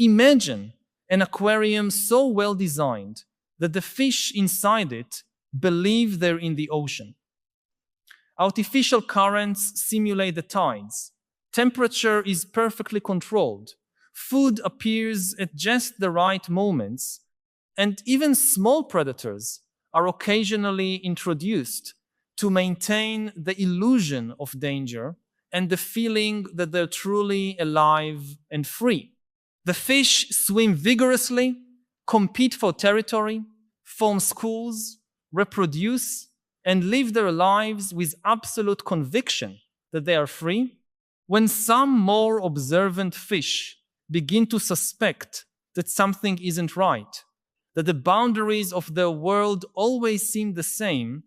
Imagine an aquarium so well designed that the fish inside it believe they're in the ocean. Artificial currents simulate the tides. Temperature is perfectly controlled. Food appears at just the right moments, and even small predators are occasionally introduced to maintain the illusion of danger and the feeling that they're truly alive and free. The fish swim vigorously, compete for territory, form schools, reproduce, and live their lives with absolute conviction that they are free. When some more observant fish begin to suspect that something isn't right, that the boundaries of their world always seem the same,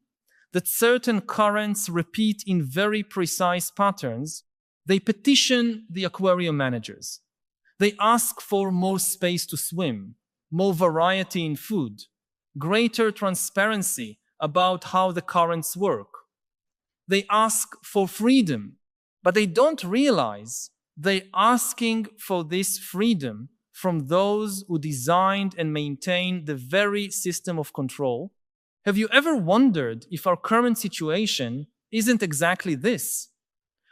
that certain currents repeat in very precise patterns, they petition the aquarium managers. They ask for more space to swim, more variety in food, greater transparency about how the currents work. They ask for freedom, but they don't realize they're asking for this freedom from those who designed and maintain the very system of control. Have you ever wondered if our current situation isn't exactly this?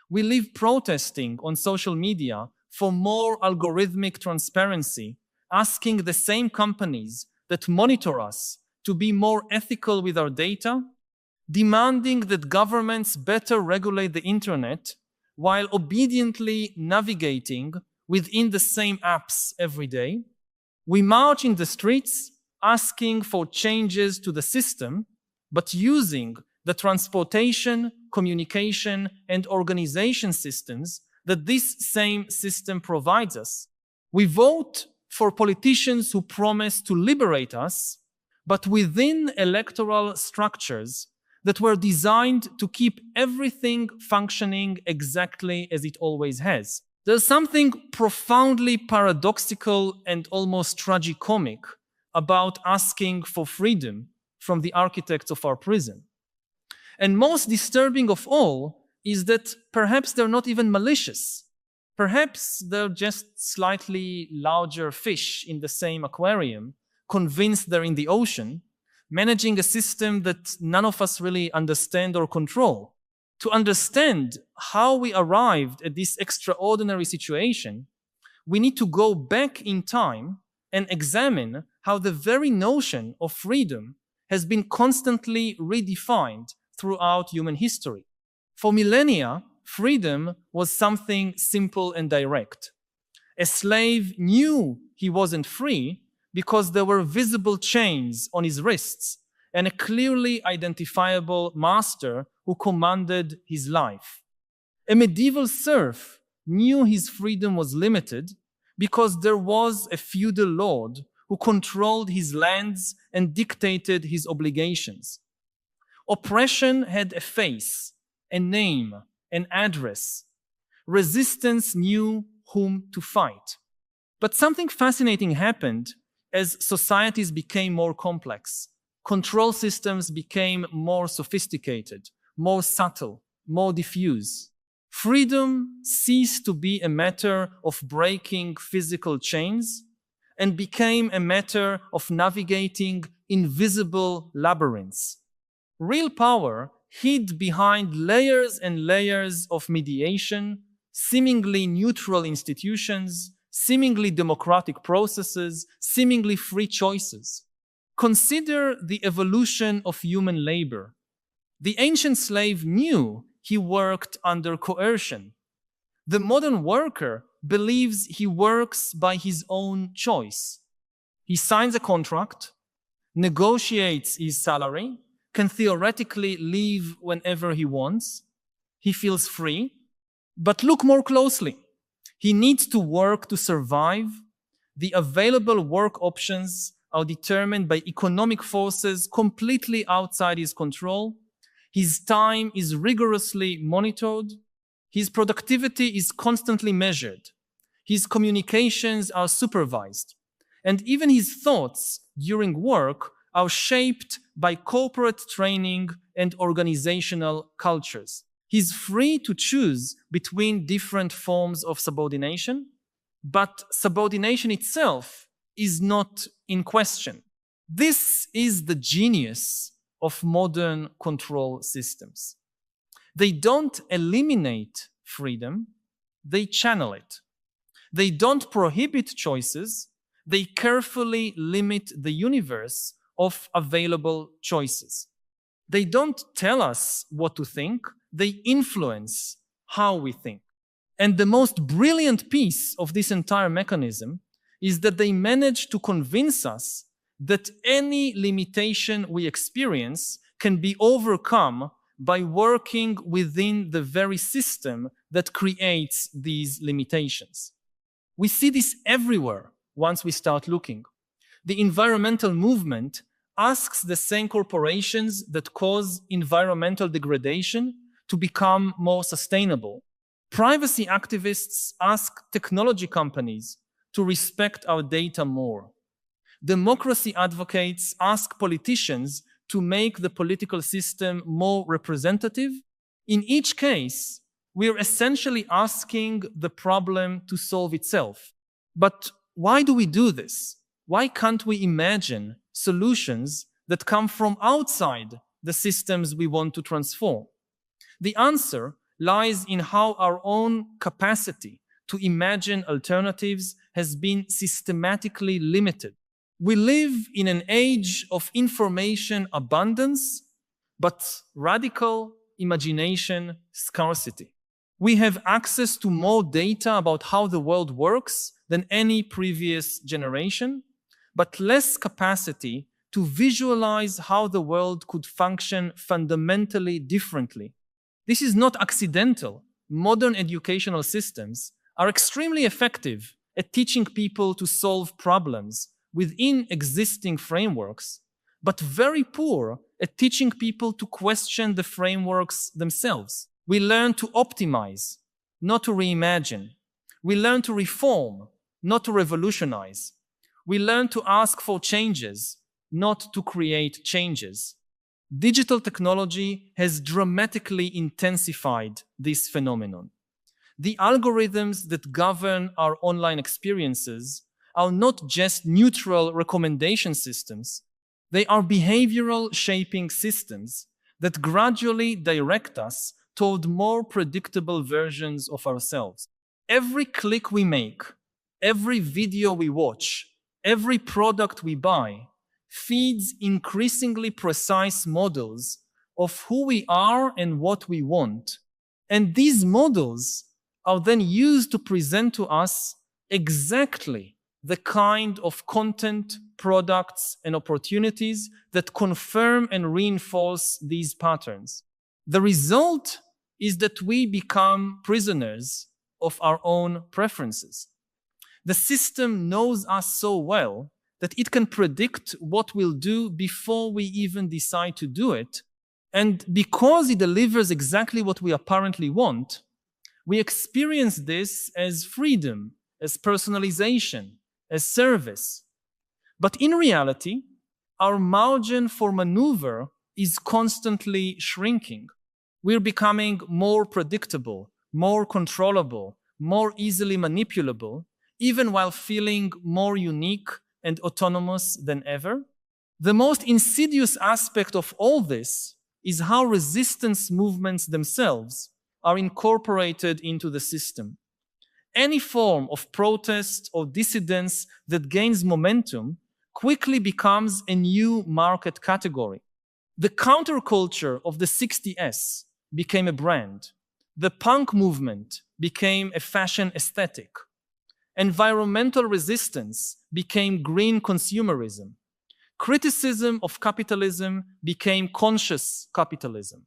We live protesting on social media for more algorithmic transparency, asking the same companies that monitor us to be more ethical with our data, demanding that governments better regulate the internet while obediently navigating within the same apps every day. We march in the streets asking for changes to the system, but using the transportation, communication, and organization systems that this same system provides us. We vote for politicians who promise to liberate us, but within electoral structures that were designed to keep everything functioning exactly as it always has. There's something profoundly paradoxical and almost tragicomic about asking for freedom from the architects of our prison. And most disturbing of all is that perhaps they're not even malicious. Perhaps they're just slightly larger fish in the same aquarium, convinced they're in the ocean, managing a system that none of us really understand or control. To understand how we arrived at this extraordinary situation, we need to go back in time and examine how the very notion of freedom has been constantly redefined throughout human history. For millennia, freedom was something simple and direct. A slave knew he wasn't free because there were visible chains on his wrists and a clearly identifiable master who commanded his life. A medieval serf knew his freedom was limited because there was a feudal lord who controlled his lands and dictated his obligations. Oppression had a face, a name, an address. Resistance knew whom to fight. But something fascinating happened as societies became more complex. Control systems became more sophisticated, more subtle, more diffuse. Freedom ceased to be a matter of breaking physical chains and became a matter of navigating invisible labyrinths. Real power hid behind layers and layers of mediation, seemingly neutral institutions, seemingly democratic processes, seemingly free choices. Consider the evolution of human labor. The ancient slave knew he worked under coercion. The modern worker believes he works by his own choice. He signs a contract, negotiates his salary, can theoretically leave whenever he wants. He feels free. But look more closely. He needs to work to survive. The available work options are determined by economic forces completely outside his control. His time is rigorously monitored. His productivity is constantly measured. His communications are supervised. And even his thoughts during work are shaped by corporate training and organizational cultures. He's free to choose between different forms of subordination. but subordination itself is not in question. This is the genius of modern control systems. They don't eliminate freedom, they channel it. They don't prohibit choices, they carefully limit the universe of available choices. They don't tell us what to think, they influence how we think. And the most brilliant piece of this entire mechanism is that they manage to convince us that any limitation we experience can be overcome by working within the very system that creates these limitations. We see this everywhere once we start looking. The environmental movement asks the same corporations that cause environmental degradation to become more sustainable. Privacy activists ask technology companies to respect our data more. Democracy advocates ask politicians to make the political system more representative. In each case, we're essentially asking the problem to solve itself. But why do we do this? Why can't we imagine solutions that come from outside the systems we want to transform? The answer lies in how our own capacity to imagine alternatives has been systematically limited. We live in an age of information abundance, but radical imagination scarcity. We have access to more data about how the world works than any previous generation, but less capacity to visualize how the world could function fundamentally differently. This is not accidental. Modern educational systems are extremely effective at teaching people to solve problems within existing frameworks, but very poor at teaching people to question the frameworks themselves. We learn to optimize, not to reimagine. We learn to reform, not to revolutionize. We learn to ask for changes, not to create changes. Digital technology has dramatically intensified this phenomenon. The algorithms that govern our online experiences are not just neutral recommendation systems, they are behavioral shaping systems that gradually direct us toward more predictable versions of ourselves. Every click we make, every video we watch, every product we buy feeds increasingly precise models of who we are and what we want. And these models are then used to present to us exactly the kind of content, products, and opportunities that confirm and reinforce these patterns. The result is that we become prisoners of our own preferences. The system knows us so well that it can predict what we'll do before we even decide to do it. And because it delivers exactly what we apparently want, we experience this as freedom, as personalization, as service. But in reality, our margin for maneuver is constantly shrinking. We're becoming more predictable, more controllable, more easily manipulable, even while feeling more unique and autonomous than ever. The most insidious aspect of all this is how resistance movements themselves are incorporated into the system. Any form of protest or dissidence that gains momentum quickly becomes a new market category. The counterculture of the 60s became a brand. The punk movement became a fashion aesthetic. Environmental resistance became green consumerism. Criticism of capitalism became conscious capitalism.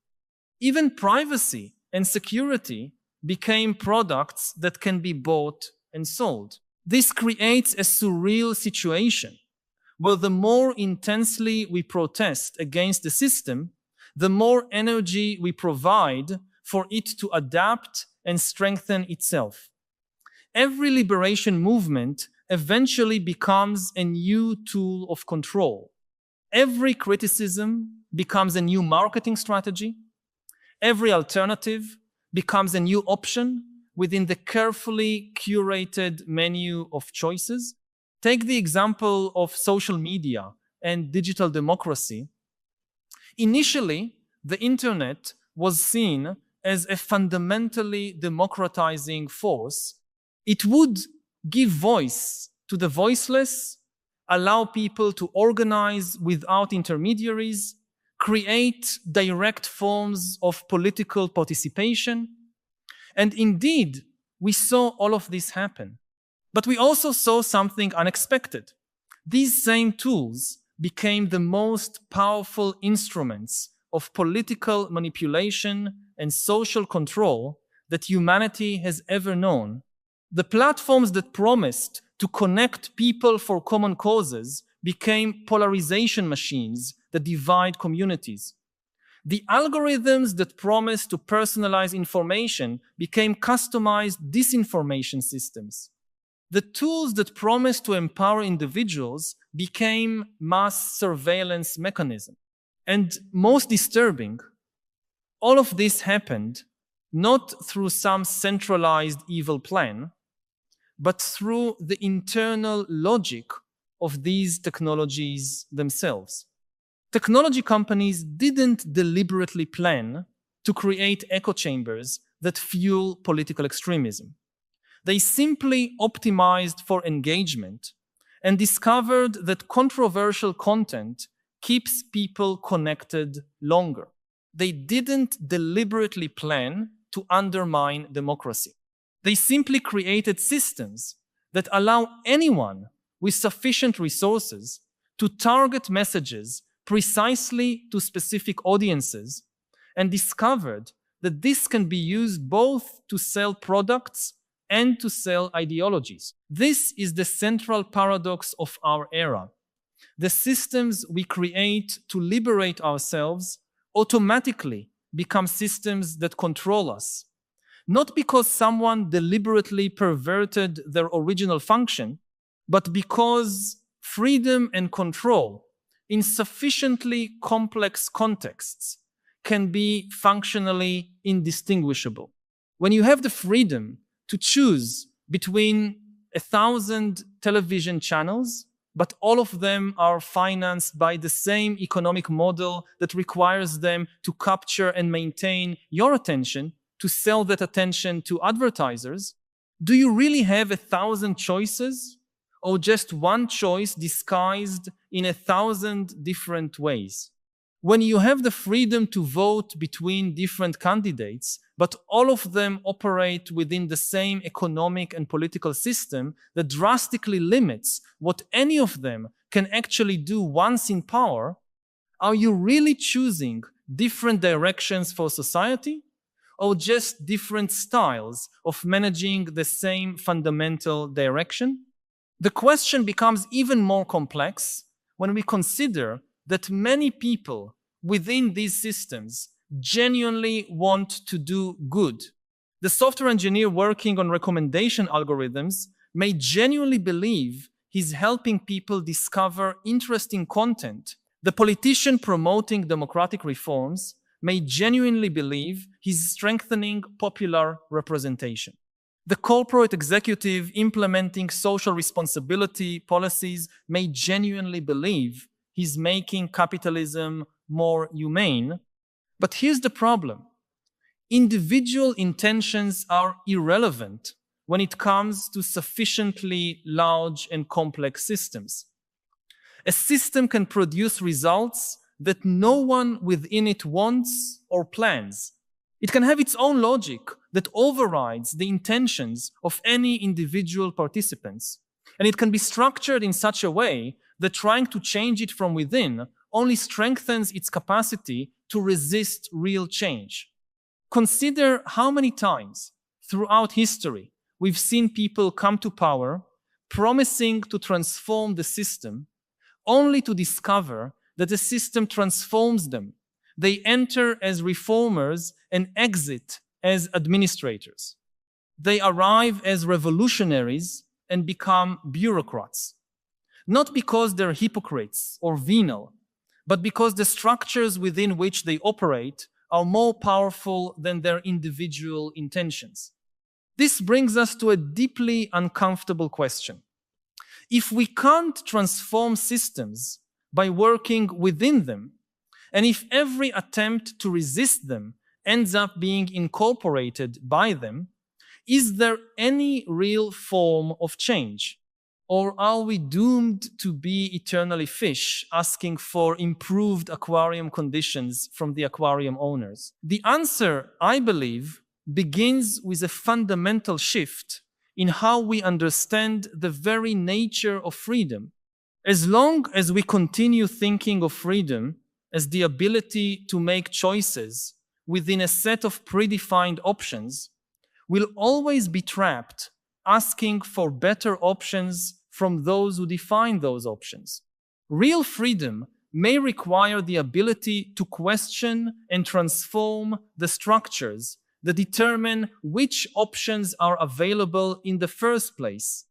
Even privacy and security became products that can be bought and sold. This creates a surreal situation where the more intensely we protest against the system, the more energy we provide for it to adapt and strengthen itself. Every liberation movement eventually becomes a new tool of control. Every criticism becomes a new marketing strategy. Every alternative becomes a new option within the carefully curated menu of choices. Take the example of social media and digital democracy. Initially, the internet was seen as a fundamentally democratizing force. It would give voice to the voiceless, allow people to organize without intermediaries, create direct forms of political participation. And indeed, we saw all of this happen. But we also saw something unexpected. These same tools became the most powerful instruments of political manipulation and social control that humanity has ever known. The platforms that promised to connect people for common causes became polarization machines that divide communities. The algorithms that promised to personalize information became customized disinformation systems. The tools that promised to empower individuals became mass surveillance mechanisms. And most disturbing, all of this happened not through some centralized evil plan, but through the internal logic of these technologies themselves. Technology companies didn't deliberately plan to create echo chambers that fuel political extremism. They simply optimized for engagement and discovered that controversial content keeps people connected longer. They didn't deliberately plan to undermine democracy. They simply created systems that allow anyone with sufficient resources to target messages precisely to specific audiences, and discovered that this can be used both to sell products and to sell ideologies. This is the central paradox of our era. The systems we create to liberate ourselves automatically become systems that control us, not because someone deliberately perverted their original function, but because freedom and control in sufficiently complex contexts can be functionally indistinguishable. When you have the freedom to choose between 1,000 television channels, but all of them are financed by the same economic model that requires them to capture and maintain your attention, to sell that attention to advertisers, do you really have 1,000 choices? Or just one choice disguised in 1,000 different ways? When you have the freedom to vote between different candidates, but all of them operate within the same economic and political system that drastically limits what any of them can actually do once in power, are you really choosing different directions for society? Or just different styles of managing the same fundamental direction? The question becomes even more complex when we consider that many people within these systems genuinely want to do good. The software engineer working on recommendation algorithms may genuinely believe he's helping people discover interesting content. The politician promoting democratic reforms may genuinely believe he's strengthening popular representation. The corporate executive implementing social responsibility policies may genuinely believe he's making capitalism more humane. But here's the problem. Individual intentions are irrelevant when it comes to sufficiently large and complex systems. A system can produce results that no one within it wants or plans. It can have its own logic that overrides the intentions of any individual participants. And it can be structured in such a way that trying to change it from within only strengthens its capacity to resist real change. Consider how many times throughout history we've seen people come to power promising to transform the system, only to discover that the system transforms them. They enter as reformers and exit as administrators. They arrive as revolutionaries and become bureaucrats. Not because they're hypocrites or venal, but because the structures within which they operate are more powerful than their individual intentions. This brings us to a deeply uncomfortable question. If we can't transform systems by working within them, and if every attempt to resist them ends up being incorporated by them, is there any real form of change? Or are we doomed to be eternally fish, asking for improved aquarium conditions from the aquarium owners? The answer, I believe, begins with a fundamental shift in how we understand the very nature of freedom. As long as we continue thinking of freedom as the ability to make choices within a set of predefined options, we'll always be trapped asking for better options from those who define those options. Real freedom may require the ability to question and transform the structures that determine which options are available in the first place.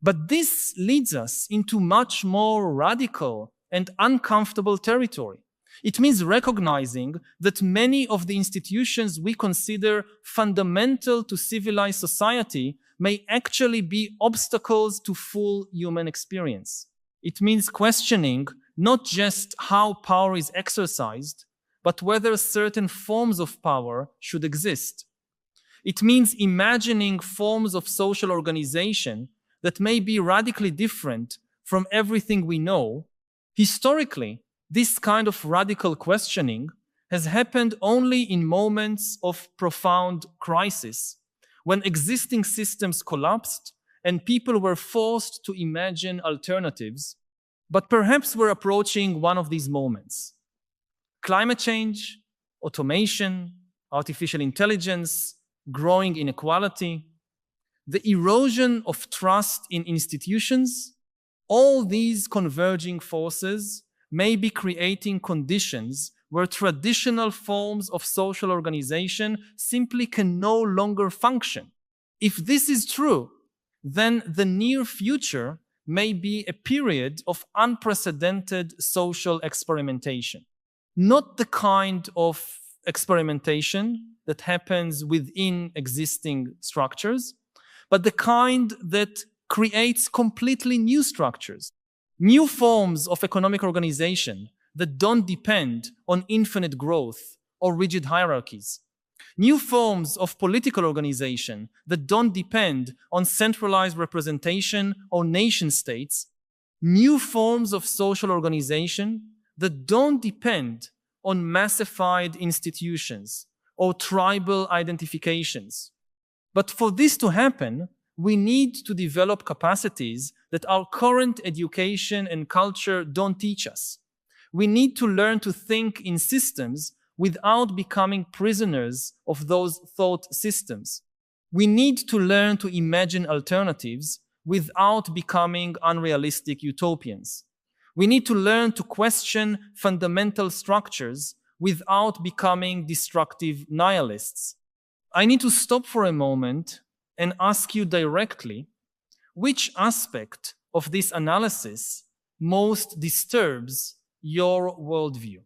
But this leads us into much more radical and uncomfortable territory. It means recognizing that many of the institutions we consider fundamental to civilized society may actually be obstacles to full human experience. It means questioning not just how power is exercised, but whether certain forms of power should exist. It means imagining forms of social organization that may be radically different from everything we know. Historically, this kind of radical questioning has happened only in moments of profound crisis, when existing systems collapsed and people were forced to imagine alternatives. But perhaps we're approaching one of these moments. Climate change, automation, artificial intelligence, growing inequality, the erosion of trust in institutions, all these converging forces may be creating conditions where traditional forms of social organization simply can no longer function. If this is true, then the near future may be a period of unprecedented social experimentation. Not the kind of experimentation that happens within existing structures, but the kind that creates completely new structures, new forms of economic organization that don't depend on infinite growth or rigid hierarchies, new forms of political organization that don't depend on centralized representation or nation states, new forms of social organization that don't depend on massified institutions or tribal identifications. But for this to happen, we need to develop capacities that our current education and culture don't teach us. We need to learn to think in systems without becoming prisoners of those thought systems. We need to learn to imagine alternatives without becoming unrealistic utopians. We need to learn to question fundamental structures without becoming destructive nihilists. I need to stop for a moment and ask you directly, which aspect of this analysis most disturbs your worldview?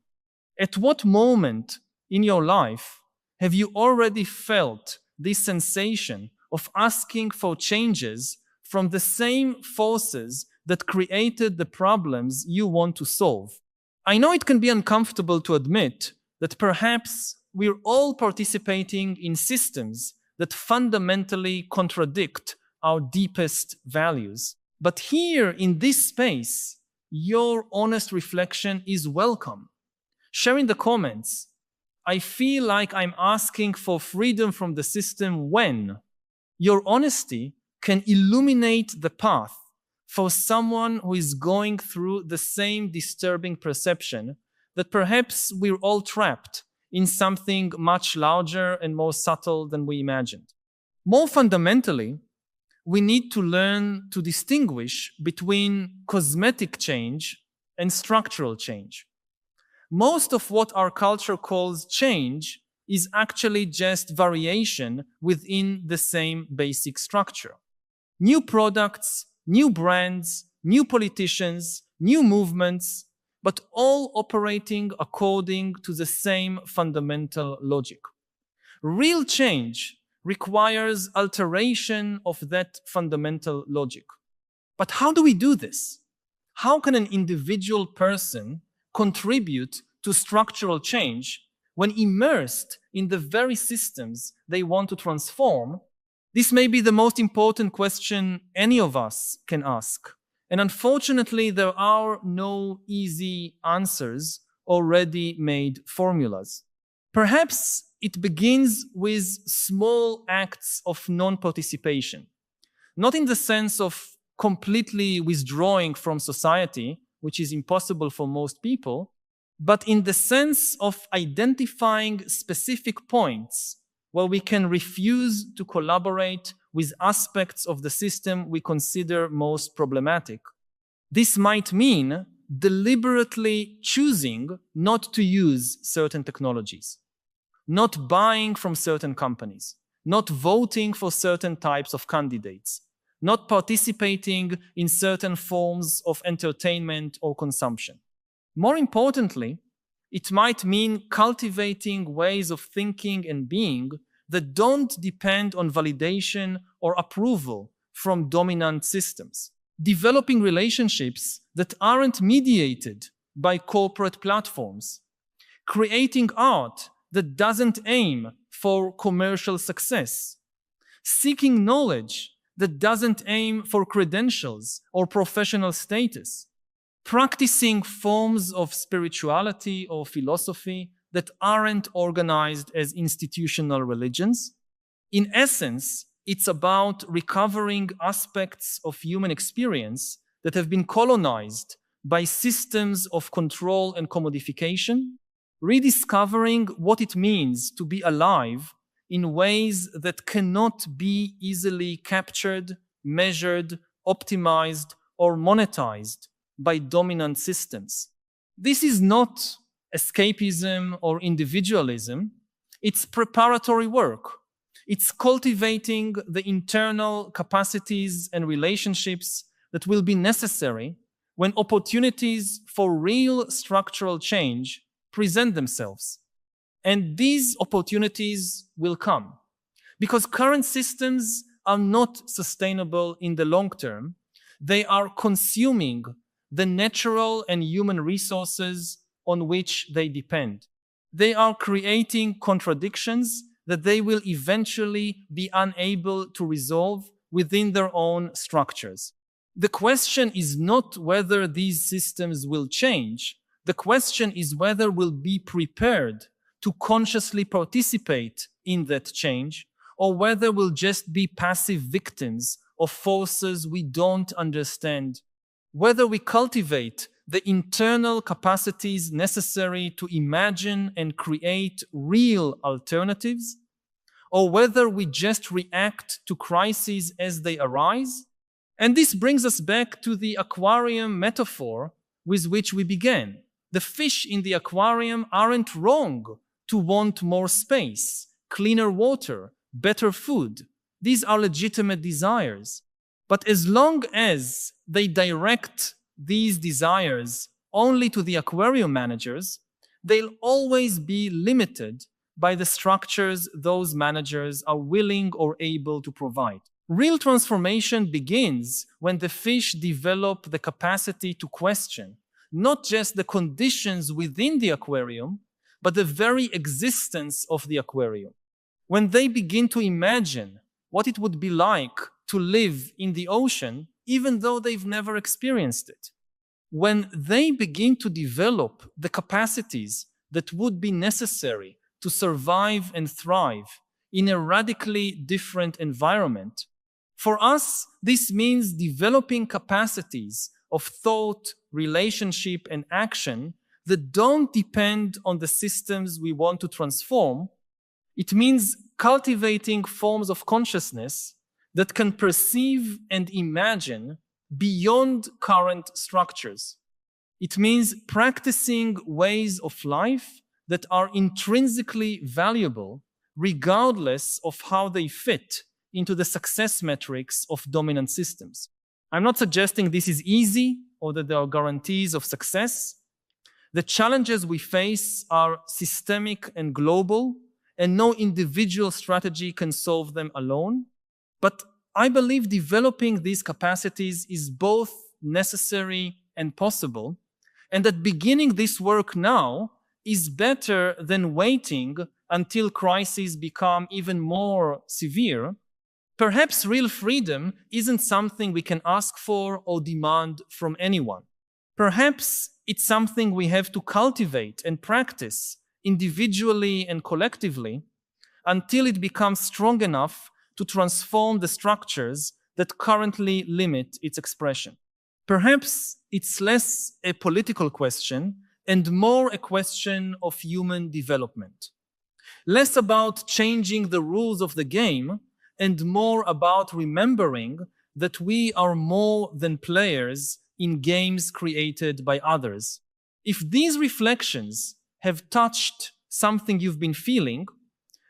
At what moment in your life have you already felt this sensation of asking for changes from the same forces that created the problems you want to solve? I know it can be uncomfortable to admit that perhaps we're all participating in systems that fundamentally contradict our deepest values. But here in this space, your honest reflection is welcome. Share in the comments, I feel like I'm asking for freedom from the system when. Your honesty can illuminate the path for someone who is going through the same disturbing perception that perhaps we're all trapped in something much larger and more subtle than we imagined. More fundamentally, we need to learn to distinguish between cosmetic change and structural change. Most of what our culture calls change is actually just variation within the same basic structure. New products, new brands, new politicians, new movements, but all operating according to the same fundamental logic. Real change requires alteration of that fundamental logic. But how do we do this? How can an individual person contribute to structural change when immersed in the very systems they want to transform? This may be the most important question any of us can ask. And unfortunately, there are no easy answers or ready-made formulas. Perhaps it begins with small acts of non-participation, not in the sense of completely withdrawing from society, which is impossible for most people, but in the sense of identifying specific points where we can refuse to collaborate with aspects of the system we consider most problematic. This might mean deliberately choosing not to use certain technologies, not buying from certain companies, not voting for certain types of candidates, not participating in certain forms of entertainment or consumption. More importantly, it might mean cultivating ways of thinking and being that don't depend on validation or approval from dominant systems. Developing relationships that aren't mediated by corporate platforms. Creating art that doesn't aim for commercial success. Seeking knowledge that doesn't aim for credentials or professional status. Practicing forms of spirituality or philosophy that aren't organized as institutional religions. In essence, it's about recovering aspects of human experience that have been colonized by systems of control and commodification, rediscovering what it means to be alive in ways that cannot be easily captured, measured, optimized, or monetized by dominant systems. This is not escapism or individualism. It's preparatory work. It's cultivating the internal capacities and relationships that will be necessary when opportunities for real structural change present themselves. And these opportunities will come because current systems are not sustainable in the long term. They are consuming the natural and human resources on which they depend. They are creating contradictions that they will eventually be unable to resolve within their own structures. The question is not whether these systems will change. The question is whether we'll be prepared to consciously participate in that change, or whether we'll just be passive victims of forces we don't understand. Whether we cultivate the internal capacities necessary to imagine and create real alternatives, or whether we just react to crises as they arise. And this brings us back to the aquarium metaphor with which we began. The fish in the aquarium aren't wrong to want more space, cleaner water, better food. These are legitimate desires. But as long as they direct these desires only to the aquarium managers, they'll always be limited by the structures those managers are willing or able to provide. Real transformation begins when the fish develop the capacity to question not just the conditions within the aquarium, but the very existence of the aquarium. When they begin to imagine what it would be like to live in the ocean, even though they've never experienced it. When they begin to develop the capacities that would be necessary to survive and thrive in a radically different environment. For us, this means developing capacities of thought, relationship, and action that don't depend on the systems we want to transform. It means cultivating forms of consciousness that can perceive and imagine beyond current structures. It means practicing ways of life that are intrinsically valuable, regardless of how they fit into the success metrics of dominant systems. I'm not suggesting this is easy or that there are guarantees of success. The challenges we face are systemic and global, and no individual strategy can solve them alone. But I believe developing these capacities is both necessary and possible, and that beginning this work now is better than waiting until crises become even more severe. Perhaps real freedom isn't something we can ask for or demand from anyone. Perhaps it's something we have to cultivate and practice individually and collectively until it becomes strong enough to transform the structures that currently limit its expression. Perhaps it's less a political question and more a question of human development. Less about changing the rules of the game and more about remembering that we are more than players in games created by others. If these reflections have touched something you've been feeling,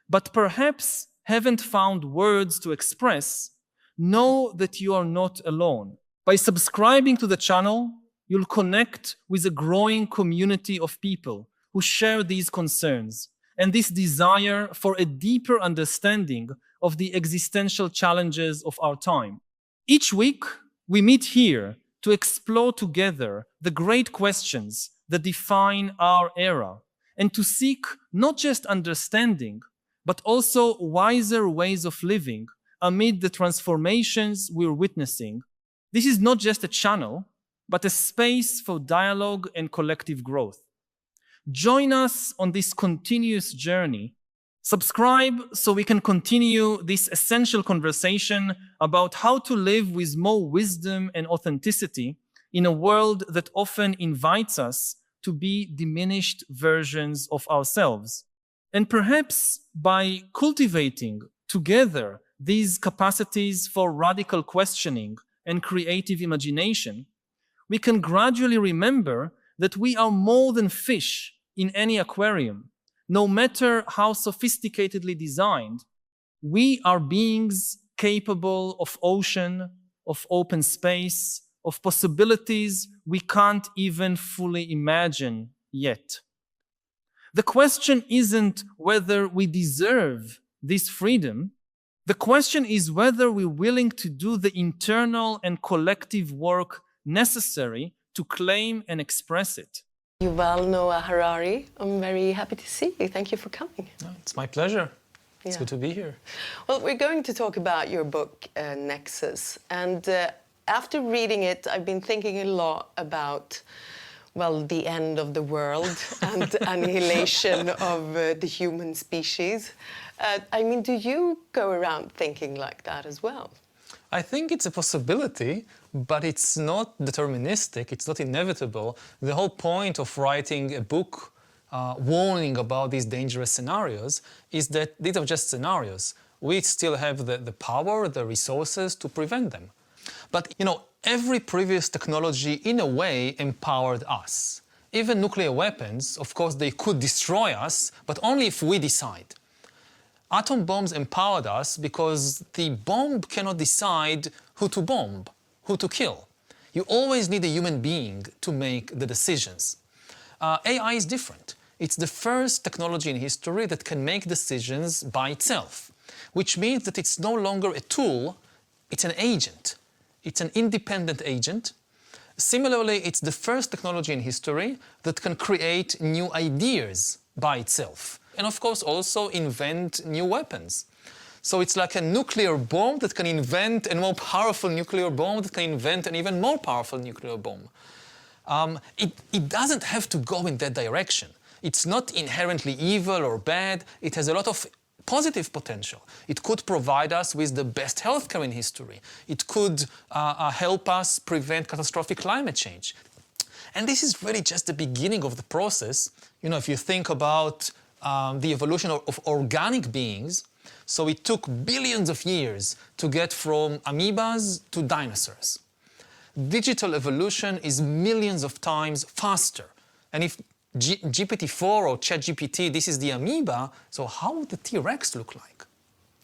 but perhaps haven't found words to express, know that you are not alone. By subscribing to the channel, you'll connect with a growing community of people who share these concerns and this desire for a deeper understanding of the existential challenges of our time. Each week, we meet here to explore together the great questions that define our era and to seek not just understanding, but also wiser ways of living amid the transformations we're witnessing. This is not just a channel, but a space for dialogue and collective growth. Join us on this continuous journey. Subscribe so we can continue this essential conversation about how to live with more wisdom and authenticity in a world that often invites us to be diminished versions of ourselves. And perhaps by cultivating together these capacities for radical questioning and creative imagination, we can gradually remember that we are more than fish in any aquarium. No matter how sophisticatedly designed, we are beings capable of ocean, of open space, of possibilities we can't even fully imagine yet. The question isn't whether we deserve this freedom. The question is whether we're willing to do the internal and collective work necessary to claim and express it. Yuval Noah Harari, I'm very happy to see you. Thank you for coming. It's my pleasure. It's good to be here. Well, we're going to talk about your book, Nexus. And after reading it, I've been thinking a lot about, well, the end of the world and annihilation of the human species. I mean, do you go around thinking like that as well? I think it's a possibility, but it's not deterministic, it's not inevitable. The whole point of writing a book warning about these dangerous scenarios is that these are just scenarios. We still have the power, the resources to prevent them. But, you know, every previous technology, in a way, empowered us. Even nuclear weapons, of course, they could destroy us, but only if we decide. Atom bombs empowered us because the bomb cannot decide who to bomb, who to kill. You always need a human being to make the decisions. AI is different. It's the first technology in history that can make decisions by itself, which means that it's no longer a tool, it's an agent. It's an independent agent. Similarly, it's the first technology in history that can create new ideas by itself. And of course also invent new weapons. So it's like a nuclear bomb that can invent a more powerful nuclear bomb that can invent an even more powerful nuclear bomb. It doesn't have to go in that direction. It's not inherently evil or bad. It has a lot of positive potential. It could provide us with the best healthcare in history. It could help us prevent catastrophic climate change. And this is really just the beginning of the process. You know, if you think about the evolution of organic beings, so it took billions of years to get from amoebas to dinosaurs. Digital evolution is millions of times faster. And if GPT-4 or ChatGPT, this is the amoeba, so how would the T-Rex look like?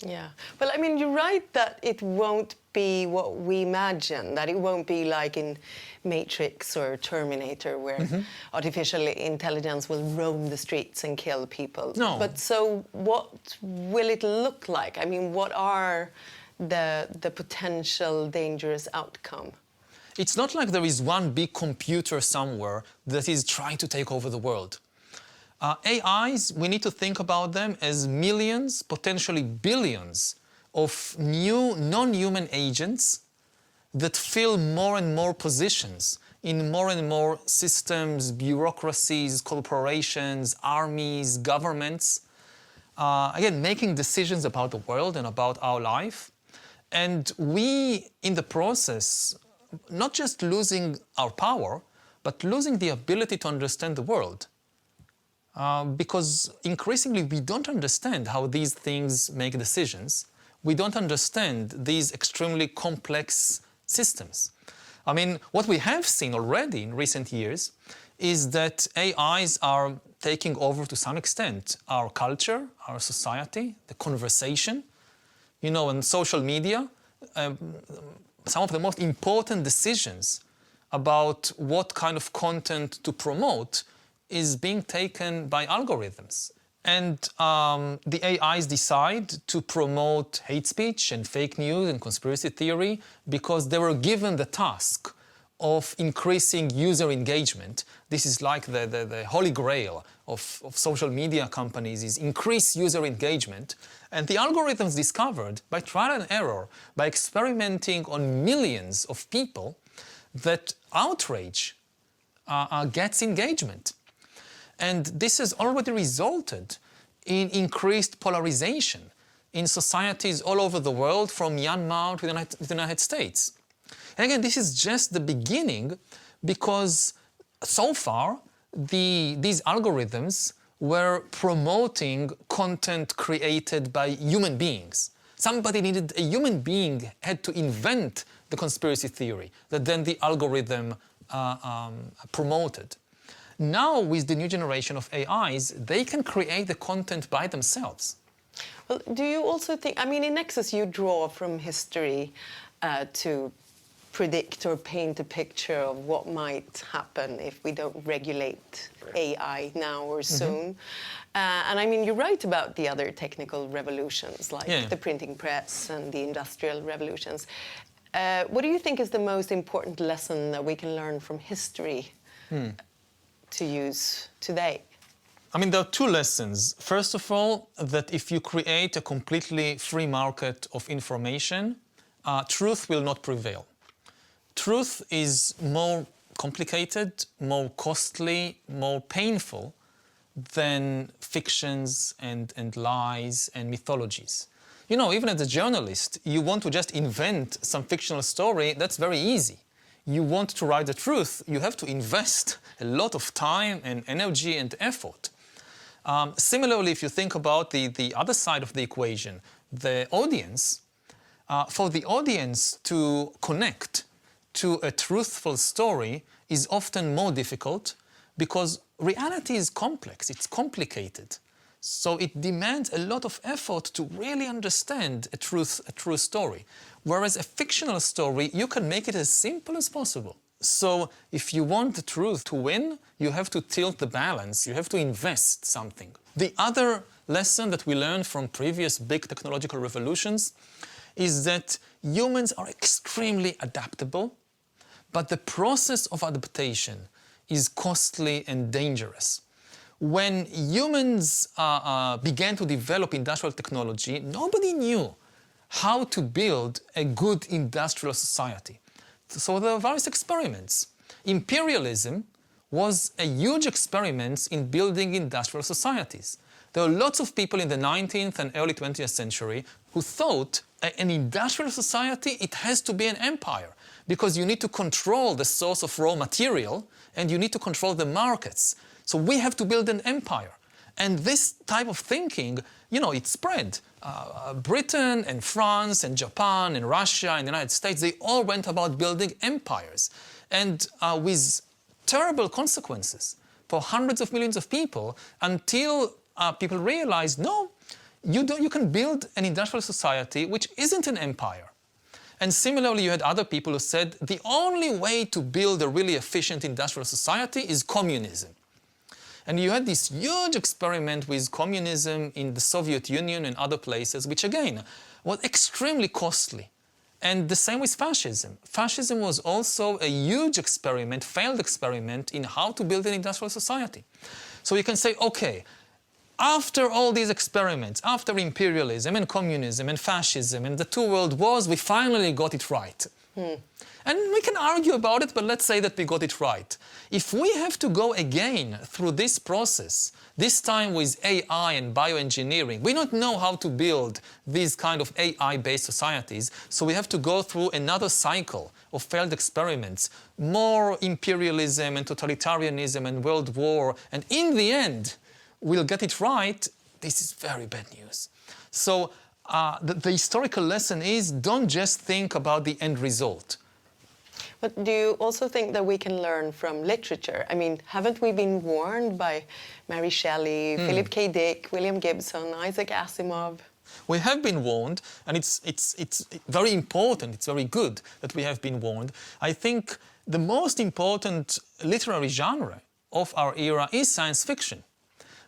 Yeah. Well, I mean, you're right that it won't be what we imagine, that it won't be like in Matrix or Terminator where artificial intelligence will roam the streets and kill people. No. But so what will it look like? I mean, what are the potential dangerous outcome? It's not like there is one big computer somewhere that is trying to take over the world. AIs, we need to think about them as millions, potentially billions, of new non-human agents that fill more and more positions in more and more systems, bureaucracies, corporations, armies, governments. Again, making decisions about the world and about our life. And we, in the process, not just losing our power, but losing the ability to understand the world. Because increasingly we don't understand how these things make decisions. We don't understand these extremely complex systems. I mean, what we have seen already in recent years is that AIs are taking over to some extent our culture, our society, the conversation. You know, on social media, some of the most important decisions about what kind of content to promote is being taken by algorithms. And the AIs decide to promote hate speech and fake news and conspiracy theory because they were given the task of increasing user engagement. This is like the holy grail of social media companies, is increase user engagement. And the algorithms discovered by trial and error, by experimenting on millions of people, that outrage gets engagement. And this has already resulted in increased polarization in societies all over the world, from Myanmar to the United States. And again, this is just the beginning, because so far these algorithms were promoting content created by human beings. Somebody needed, a human being had to invent the conspiracy theory that then the algorithm promoted. Now, with the new generation of AIs, they can create the content by themselves. Well, do you also think, I mean, in Nexus you draw from history to predict or paint a picture of what might happen if we don't regulate AI now or soon. And I mean, you're right about the other technical revolutions, like the printing press and the industrial revolutions. What do you think is the most important lesson that we can learn from history to use today? I mean, there are two lessons. First of all, that if you create a completely free market of information, truth will not prevail. Truth is more complicated, more costly, more painful than fictions and lies and mythologies. You know, even as a journalist, you want to just invent some fictional story, that's very easy. You want to write the truth, you have to invest a lot of time and energy and effort. Similarly, if you think about the other side of the equation, the audience, for the audience to connect to a truthful story is often more difficult because reality is complex, it's complicated. So it demands a lot of effort to really understand a true story. Whereas a fictional story, you can make it as simple as possible. So if you want the truth to win, you have to tilt the balance, you have to invest something. The other lesson that we learned from previous big technological revolutions is that humans are extremely adaptable, but the process of adaptation is costly and dangerous. When humans began to develop industrial technology, nobody knew how to build a good industrial society. So there were various experiments. Imperialism was a huge experiment in building industrial societies. There were lots of people in the 19th and early 20th century who thought an industrial society, it has to be an empire, because you need to control the source of raw material and you need to control the markets. So we have to build an empire. And this type of thinking, you know, it spread. Britain and France and Japan and Russia and the United States, they all went about building empires. And with terrible consequences for hundreds of millions of people, until people realized, no, you can build an industrial society which isn't an empire. And similarly, you had other people who said the only way to build a really efficient industrial society is communism. And you had this huge experiment with communism in the Soviet Union and other places, which again was extremely costly. And the same with fascism. Fascism was also a huge experiment, failed experiment in how to build an industrial society. So you can say, okay, after all these experiments, after imperialism and communism and fascism and the two world wars, we finally got it right. And we can argue about it, but let's say that we got it right. If we have to go again through this process, this time with AI and bioengineering, we don't know how to build these kind of AI-based societies, so we have to go through another cycle of failed experiments, more imperialism and totalitarianism and world war, and in the end, we'll get it right. This is very bad news. So the historical lesson is, don't just think about the end result. But do you also think that we can learn from literature? I mean, haven't we been warned by Mary Shelley, Philip K. Dick, William Gibson, Isaac Asimov? We have been warned, and it's very important, it's very good that we have been warned. I think the most important literary genre of our era is science fiction,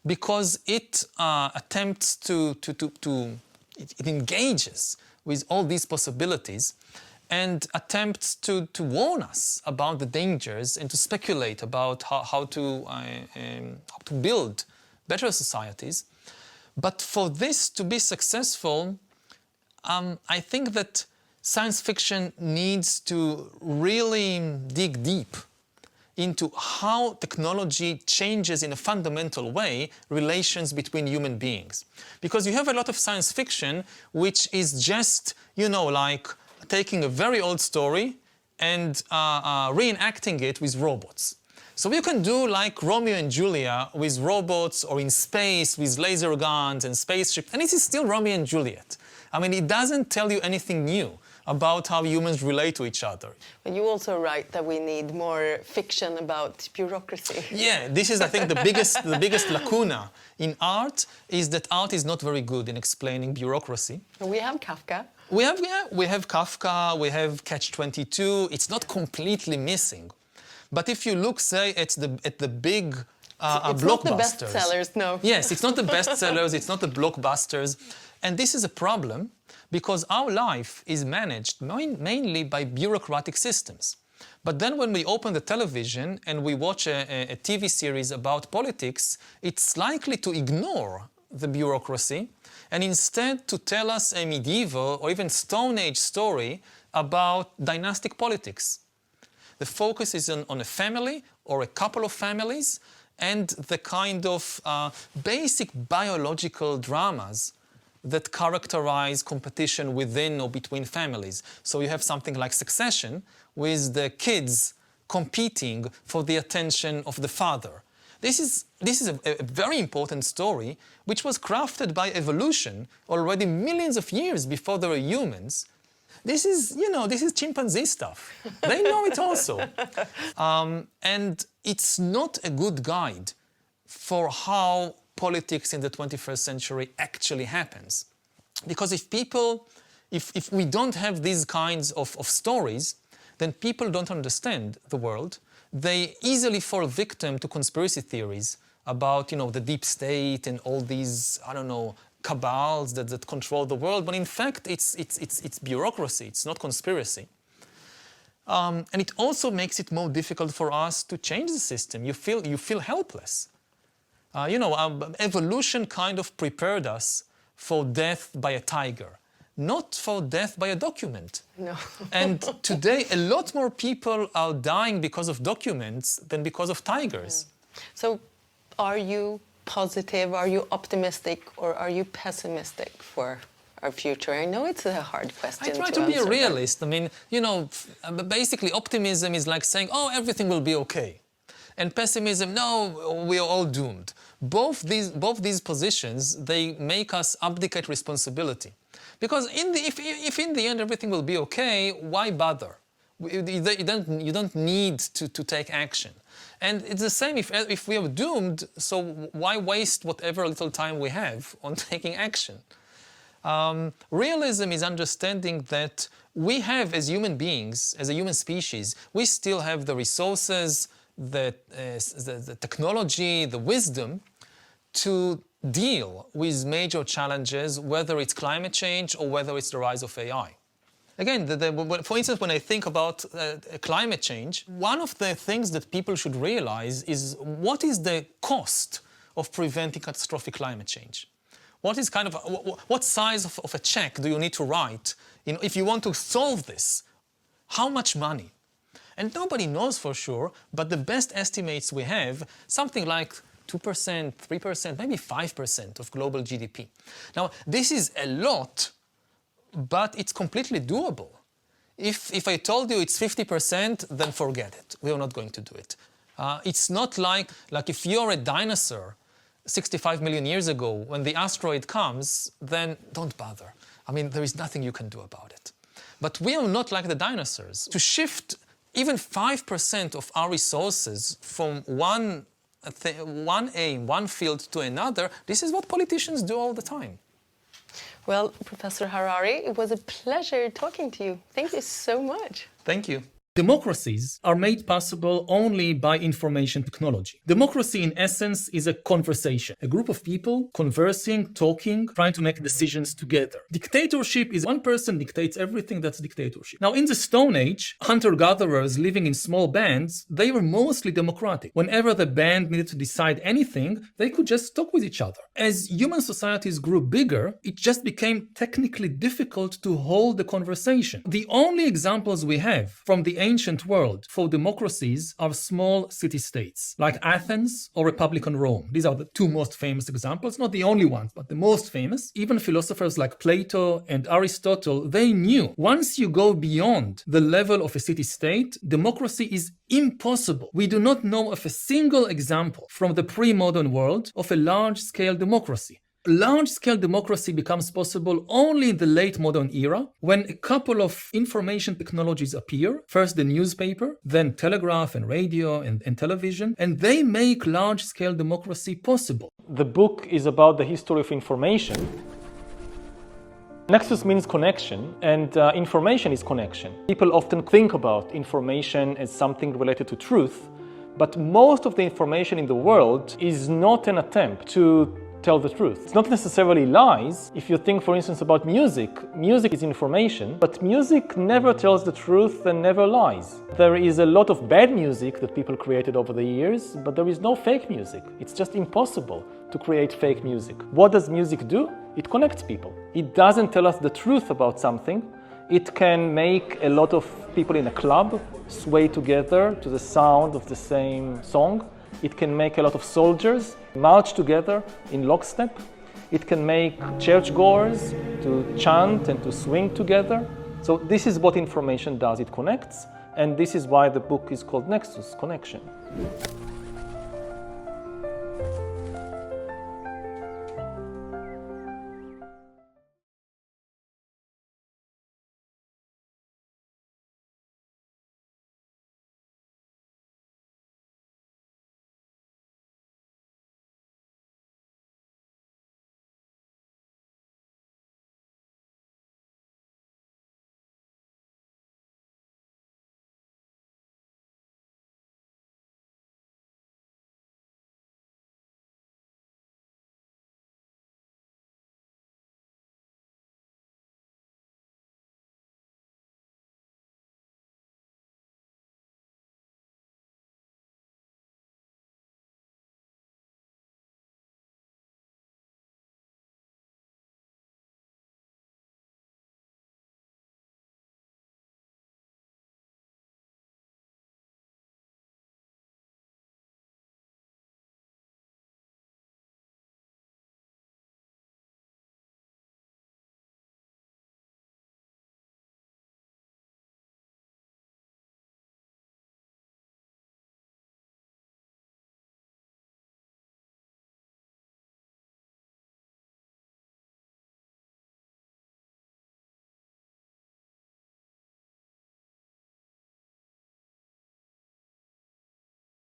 because it attempts it engages with all these possibilities and attempts to warn us about the dangers and to speculate about how to build better societies. But for this to be successful, I think that science fiction needs to really dig deep into how technology changes in a fundamental way relations between human beings. Because you have a lot of science fiction which is just, you know, like taking a very old story and reenacting it with robots. So you can do like Romeo and Juliet with robots, or in space with laser guns and spaceships, and it is still Romeo and Juliet. I mean, it doesn't tell you anything new about how humans relate to each other. But you also write that we need more fiction about bureaucracy. Yeah, this is, I think, the biggest lacuna in art, is that art is not very good in explaining bureaucracy. We have Kafka. We have Kafka, we have Catch-22. It's not completely missing. But if you look, say, at the big blockbusters... It's not the bestsellers, no. Yes, it's not the bestsellers, it's not the blockbusters. And this is a problem, because our life is managed mainly by bureaucratic systems. But then when we open the television and we watch a TV series about politics, it's likely to ignore the bureaucracy and instead to tell us a medieval or even Stone Age story about dynastic politics. The focus is on a family or a couple of families and the kind of basic biological dramas that characterize competition within or between families. So you have something like Succession, with the kids competing for the attention of the father. This is a very important story, which was crafted by evolution already millions of years before there were humans. This is, you know, this is chimpanzee stuff. They know it also. And it's not a good guide for how politics in the 21st century actually happens. Because if we don't have these kinds of stories, then people don't understand the world. They easily fall victim to conspiracy theories about, you know, the deep state and all these, I don't know, cabals that control the world. But in fact, it's bureaucracy, it's not conspiracy. And it also makes it more difficult for us to change the system. You feel helpless. Evolution kind of prepared us for death by a tiger, not for death by a document. No. And today, a lot more people are dying because of documents than because of tigers. Yeah. So, are you positive, are you optimistic, or are you pessimistic for our future? I know it's a hard question. I try to be a realist. I mean, you know, basically optimism is like saying, oh, everything will be okay. And pessimism, no, we are all doomed. Both these positions, they make us abdicate responsibility. Because if in the end everything will be okay, why bother? You don't need to take action. And it's the same if we are doomed, so why waste whatever little time we have on taking action? Realism is understanding that we have, as human beings, as a human species, we still have the resources, the technology, the wisdom to deal with major challenges, whether it's climate change or whether it's the rise of AI. Again, for instance, when I think about climate change, one of the things that people should realize is what is the cost of preventing catastrophic climate change? What is what size of a check do you need to write if you want to solve this? How much money? And nobody knows for sure, but the best estimates we have, something like 2%, 3%, maybe 5% of global GDP. Now, this is a lot, but it's completely doable. If I told you it's 50%, then forget it. We are not going to do it. It's not like if you're a dinosaur 65 million years ago, when the asteroid comes, then don't bother. I mean, there is nothing you can do about it. But we are not like the dinosaurs. To shift even 5% of our resources from one aim, one field to another, this is what politicians do all the time. Well, Professor Harari, it was a pleasure talking to you. Thank you so much. Thank you. Democracies are made possible only by information technology. Democracy, in essence, is a conversation. A group of people conversing, talking, trying to make decisions together. Dictatorship is one person dictates everything. That's dictatorship. Now, in the Stone Age, hunter-gatherers living in small bands, they were mostly democratic. Whenever the band needed to decide anything, they could just talk with each other. As human societies grew bigger, it just became technically difficult to hold the conversation. The only examples we have from the ancient world for democracies are small city-states, like Athens or Republican Rome. These are the two most famous examples, not the only ones, but the most famous. Even philosophers like Plato and Aristotle, they knew once you go beyond the level of a city-state, democracy is impossible. We do not know of a single example from the pre-modern world of a large-scale democracy. Large-scale democracy becomes possible only in the late modern era, when a couple of information technologies appear. First the newspaper, then telegraph and radio and television, and they make large-scale democracy possible. The book is about the history of information. Nexus means connection, and information is connection. People often think about information as something related to truth, but most of the information in the world is not an attempt to tell the truth. It's not necessarily lies. If you think, for instance, about music, music is information, but music never tells the truth and never lies. There is a lot of bad music that people created over the years, but there is no fake music. It's just impossible to create fake music. What does music do? It connects people. It doesn't tell us the truth about something. It can make a lot of people in a club sway together to the sound of the same song. It can make a lot of soldiers march together in lockstep. It can make churchgoers to chant and to swing together. So this is what information does. It connects, and this is why the book is called Nexus, Connection.